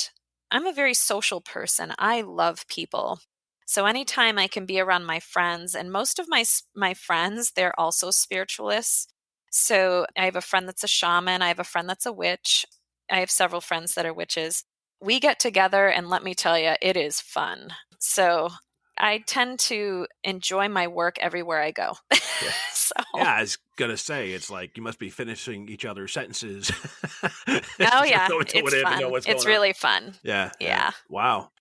I'm a very social person. I love people. So anytime I can be around my friends, and most of my friends, they're also spiritualists. So I have a friend that's a shaman. I have a friend that's a witch. I have several friends that are witches. We get together, and let me tell you, it is fun. So I tend to enjoy my work everywhere I go. Yeah. Yeah, I was going to say, it's like you must be finishing each other's sentences. Oh, yeah. It's fun. It's really fun. Yeah. Wow.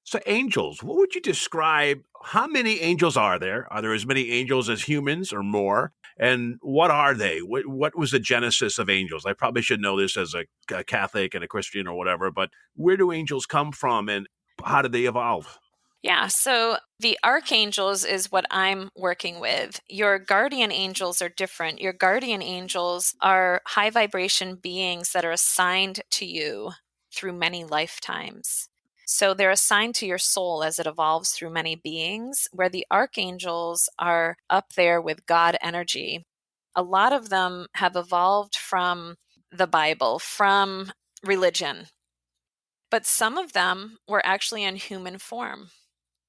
So angels, what would you describe? How many angels are there? Are there as many angels as humans or more? And what are they? What was the genesis of angels? I probably should know this as a Catholic and a Christian or whatever, but where do angels come from and how did they evolve? Yeah, so the archangels is what I'm working with. Your guardian angels are different. Your guardian angels are high vibration beings that are assigned to you through many lifetimes. So they're assigned to your soul as it evolves through many beings, where the archangels are up there with God energy. A lot of them have evolved from the Bible, from religion, but some of them were actually in human form.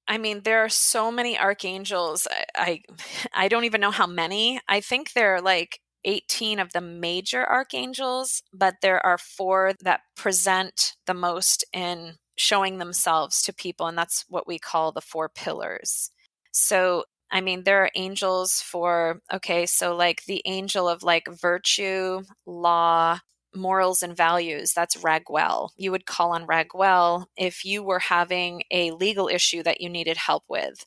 I mean, there are so many archangels. I don't even know how many. I think there are 18 of the major archangels, but there are 4 that present the most in showing themselves to people, and that's what we call the 4 pillars. So, I mean, there are angels for, okay, so like the angel of like virtue, law, morals, and values. That's Raguel. You would call on Raguel if you were having a legal issue that you needed help with.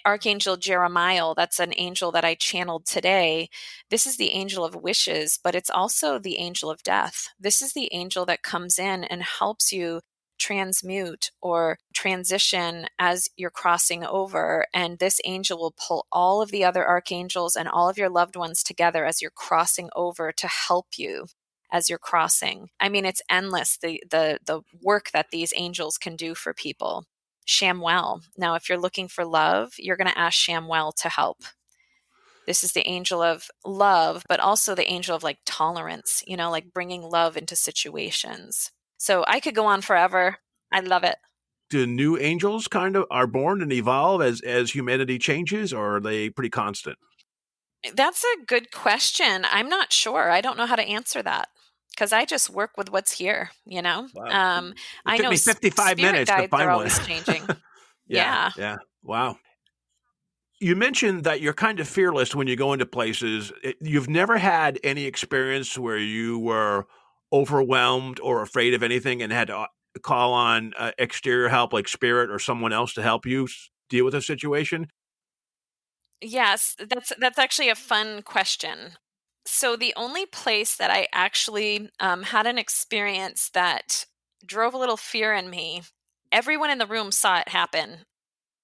Archangel Jeremiah, that's an angel that I channeled today. This is the angel of wishes, but it's also the angel of death. This is the angel that comes in and helps you transmute or transition as you're crossing over. And this angel will pull all of the other archangels and all of your loved ones together as you're crossing over to help you as you're crossing. I mean, it's endless, the work that these angels can do for people. Shamwell. Now, if you're looking for love, you're going to ask Shamwell to help. This is the angel of love, but also the angel of like tolerance, you know, like bringing love into situations. So I could go on forever. I love it. Do new angels kind of are born and evolve as humanity changes, or are they pretty constant? That's a good question. I'm not sure. I don't know how to answer that because I just work with what's here, you know? Wow. I It took know me 55 spirit minutes to guides find are one. always changing. Yeah. Yeah. Wow. You mentioned that you're kind of fearless when you go into places. You've never had any experience where you were overwhelmed or afraid of anything and had to call on exterior help like spirit or someone else to help you deal with a situation? Yes, that's actually a fun question. So the only place that I actually had an experience that drove a little fear in me, everyone in the room saw it happen.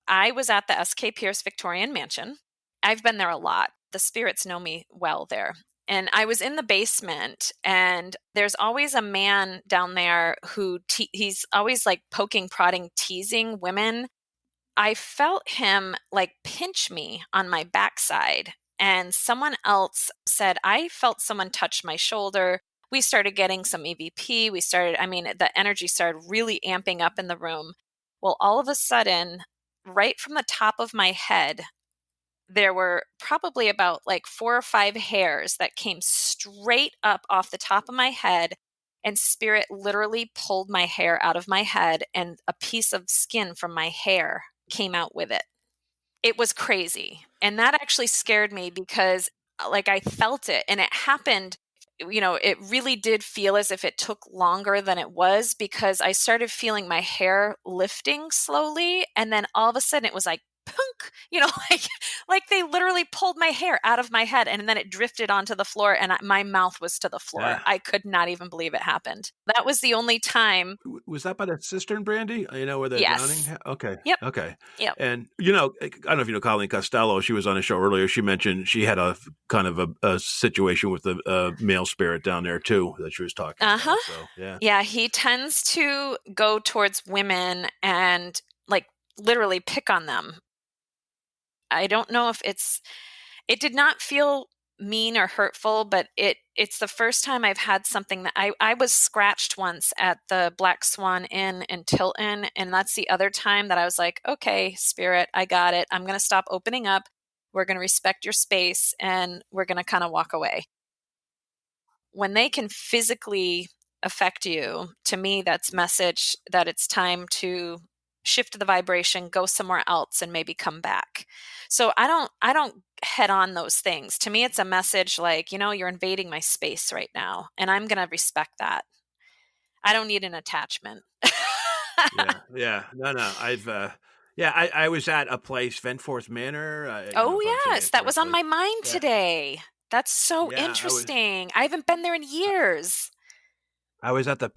I was at the SK Pierce Victorian Mansion. I've been there a lot. The spirits know me well there. And I was in the basement, and there's always a man down there who he's always like poking, prodding, teasing women. I felt him like pinch me on my backside. And someone else said, I felt someone touch my shoulder. We started getting some EVP. The energy started really amping up in the room. Well, all of a sudden, right from the top of my head, there were probably about like 4 or 5 hairs that came straight up off the top of my head. And spirit literally pulled my hair out of my head, and a piece of skin from my hair came out with it. It was crazy. And that actually scared me because like I felt it, and it happened, you know, it really did feel as if it took longer than it was, because I started feeling my hair lifting slowly, and then all of a sudden it was like punk, you know, like they literally pulled my hair out of my head, and then it drifted onto the floor, and my mouth was to the floor. Yeah. I could not even believe it happened. That was the only time. Was that by the cistern, Brandie? You know, where the Yes. drowning? Okay. Yep. Okay. Yep. And, you know, I don't know if you know Colleen Costello. She was on a show earlier. She mentioned she had a kind of a situation with a male spirit down there, too, that she was talking about. So, yeah. Yeah, he tends to go towards women and like literally pick on them. I don't know if it did not feel mean or hurtful, but it's the first time I've had something that I was scratched once at the Black Swan Inn in Tilton, and that's the other time that I was like, okay, spirit, I got it. I'm going to stop opening up. We're going to respect your space, and we're going to kind of walk away. When they can physically affect you, to me, that's message that it's time to shift the vibration, go somewhere else, and maybe come back. So I don't head on those things. To me, it's a message like, you know, you're invading my space right now, and I'm going to respect that. I don't need an attachment. Yeah. No. I was at a place, Ventforth Manor. Oh, yes. That was on my mind today. That's so interesting. I haven't been there in years. I was at the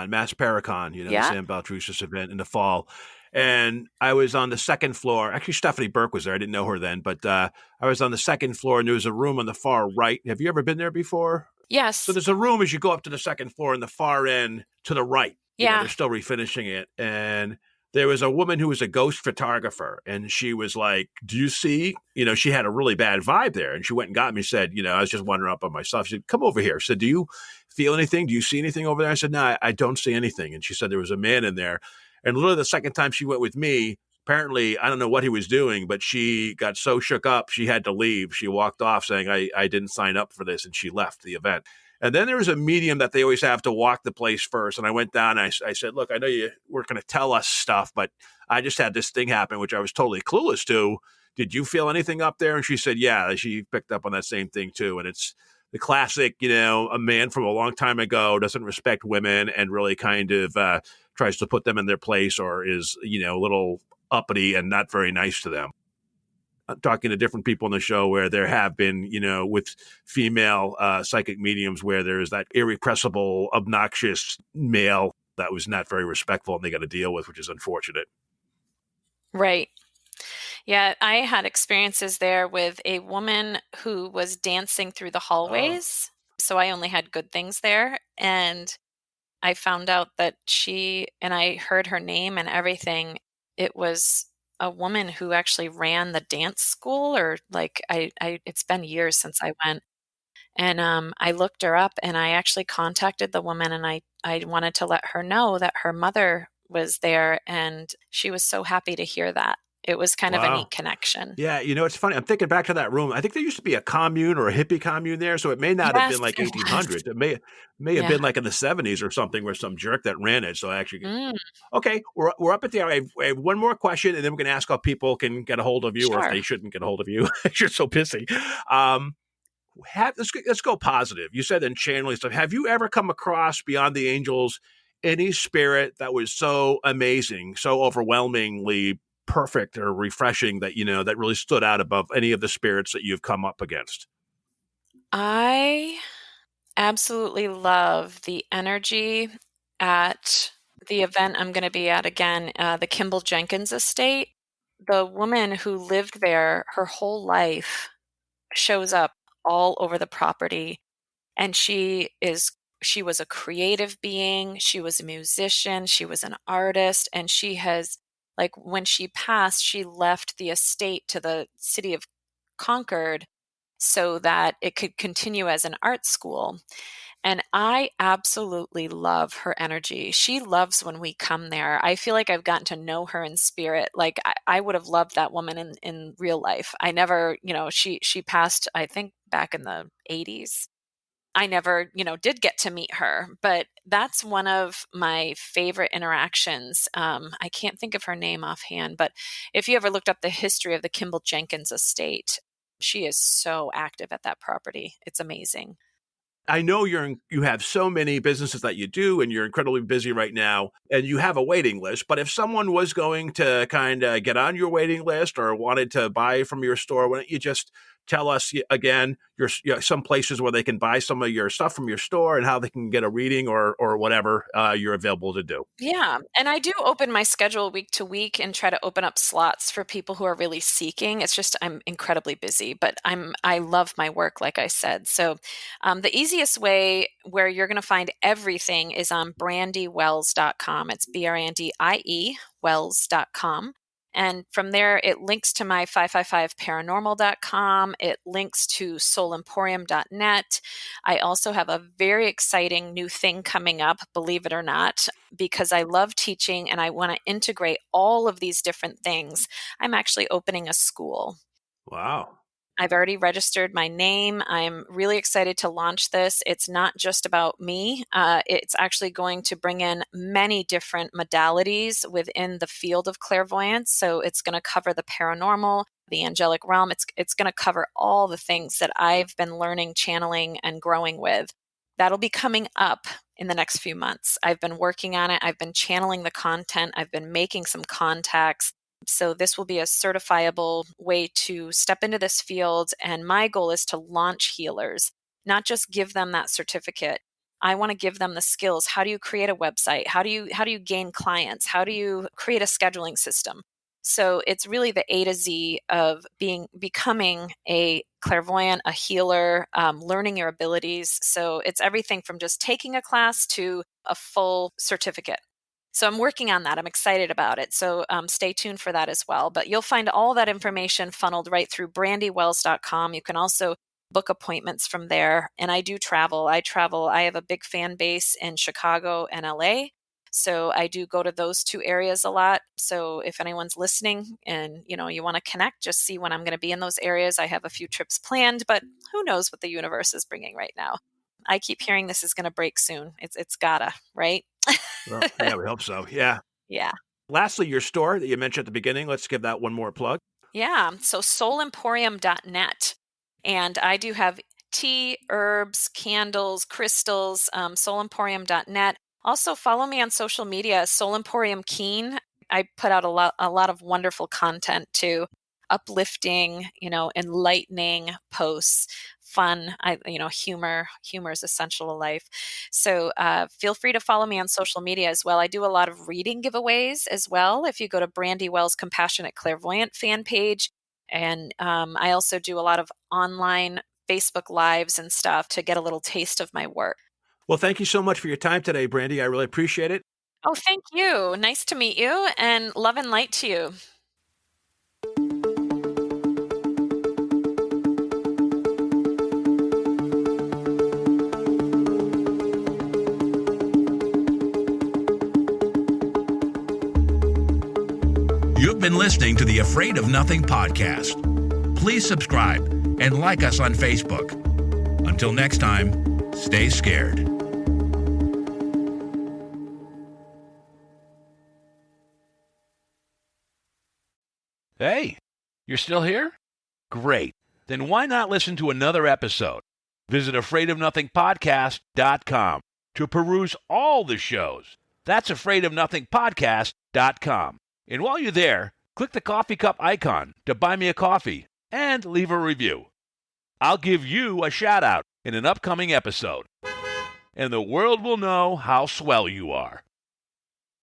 Mass Paracon, you know, the Sam Baltrusis event in the fall. And I was on the second floor. Actually, Stephanie Burke was there. I didn't know her then, but I was on the second floor, and there was a room on the far right. Have you ever been there before? Yes. So there's a room as you go up to the second floor in the far end to the right. You know, they're still refinishing it. And there was a woman who was a ghost photographer, and she was like, do you see? You know, she had a really bad vibe there. And she went and got me, said, you know, I was just wandering up on myself. She said, come over here. I said, do you feel anything? Do you see anything over there? I said, no, I don't see anything. And she said there was a man in there. And literally the second time she went with me, apparently, I don't know what he was doing, but she got so shook up, she had to leave. She walked off saying, I didn't sign up for this, and she left the event. And then there was a medium that they always have to walk the place first. And I went down and I said, look, I know you weren't going to tell us stuff, but I just had this thing happen, which I was totally clueless to. Did you feel anything up there? And she said, yeah, she picked up on that same thing too. And it's the classic, a man from a long time ago doesn't respect women and really kind of tries to put them in their place, or is, a little uppity and not very nice to them. I'm talking to different people on the show where there have been, with female psychic mediums, where there's that irrepressible, obnoxious male that was not very respectful and they got to deal with, which is unfortunate. Right. Yeah, I had experiences there with a woman who was dancing through the hallways. So I only had good things there. And I found out that and I heard her name and everything. It was a woman who actually ran the dance school, or like it's been years since I went. And I looked her up, and I actually contacted the woman, and I wanted to let her know that her mother was there, and she was so happy to hear that. It was kind of a neat connection. Yeah, it's funny. I'm thinking back to that room. I think there used to be a commune or a hippie commune there, so it may not have been like 1800s. It may have been like in the 70s or something, where some jerk that ran it. So actually, okay, we're up at the hour. I have one more question, and then we're going to ask how people can get a hold of you, or if they shouldn't get a hold of you. You're so busy. Let's go positive. You said in channeling stuff. Have you ever come across, beyond the angels, any spirit that was so amazing, so overwhelmingly perfect or refreshing that that really stood out above any of the spirits that you've come up against? I absolutely love the energy at the event I'm going to be at again, the Kimball Jenkins estate. The woman who lived there her whole life shows up all over the property, and she was a creative being, she was a musician, she was an artist, and she has, like, when she passed, she left the estate to the city of Concord so that it could continue as an art school. And I absolutely love her energy. She loves when we come there. I feel like I've gotten to know her in spirit. Like I would have loved that woman in real life. I never, she passed, I think, back in the 80s. I never, did get to meet her, but that's one of my favorite interactions. I can't think of her name offhand, but if you ever looked up the history of the Kimball Jenkins estate, she is so active at that property. It's amazing. I know you have so many businesses that you do, and you're incredibly busy right now, and you have a waiting list. But if someone was going to kind of get on your waiting list or wanted to buy from your store, why don't you just tell us again some places where they can buy some of your stuff from your store, and how they can get a reading or whatever you're available to do? Yeah. And I do open my schedule week to week and try to open up slots for people who are really seeking. It's just I'm incredibly busy, but I love my work, like I said. So the easiest way where you're going to find everything is on brandiewells.com. It's BRANDIE wells.com. And from there, it links to my 555paranormal.com. It links to soulemporium.net. I also have a very exciting new thing coming up, believe it or not, because I love teaching and I want to integrate all of these different things. I'm actually opening a school. Wow. I've already registered my name. I'm really excited to launch this. It's not just about me. It's actually going to bring in many different modalities within the field of clairvoyance. So it's going to cover the paranormal, the angelic realm. It's going to cover all the things that I've been learning, channeling, and growing with. That'll be coming up in the next few months. I've been working on it. I've been channeling the content. I've been making some contacts. So this will be a certifiable way to step into this field. And my goal is to launch healers, not just give them that certificate. I want to give them the skills. How do you create a website? How do you gain clients? How do you create a scheduling system? So it's really the A to Z of becoming a clairvoyant, a healer, learning your abilities. So it's everything from just taking a class to a full certificate. So I'm working on that. I'm excited about it. So stay tuned for that as well. But you'll find all that information funneled right through brandiewells.com. You can also book appointments from there. And I do travel. I have a big fan base in Chicago and LA. So I do go to those two areas a lot. So if anyone's listening and you want to connect, just see when I'm going to be in those areas. I have a few trips planned, but who knows what the universe is bringing right now. I keep hearing this is going to break soon. It's gotta, right? Well, yeah, we hope so. Yeah. Yeah. Lastly, your store that you mentioned at the beginning. Let's give that one more plug. Yeah, so soulemporium.net. And I do have tea, herbs, candles, crystals, soulemporium.net. Also, follow me on social media, Soul Emporium Keene. I put out a lot of wonderful content too, uplifting, enlightening posts, fun. Humor is essential to life. So feel free to follow me on social media as well. I do a lot of reading giveaways as well. If you go to Brandie Wells Compassionate Clairvoyant fan page, and I also do a lot of online Facebook Lives and stuff to get a little taste of my work. Well, thank you so much for your time today, Brandie. I really appreciate it. Oh, thank you. Nice to meet you, and love and light to you. You've been listening to the Afraid of Nothing podcast. Please subscribe and like us on Facebook. Until next time, stay scared. Hey, you're still here? Great. Then why not listen to another episode? Visit afraidofnothingpodcast.com to peruse all the shows. That's afraidofnothingpodcast.com. And while you're there, click the coffee cup icon to buy me a coffee and leave a review. I'll give you a shout out in an upcoming episode. And the world will know how swell you are.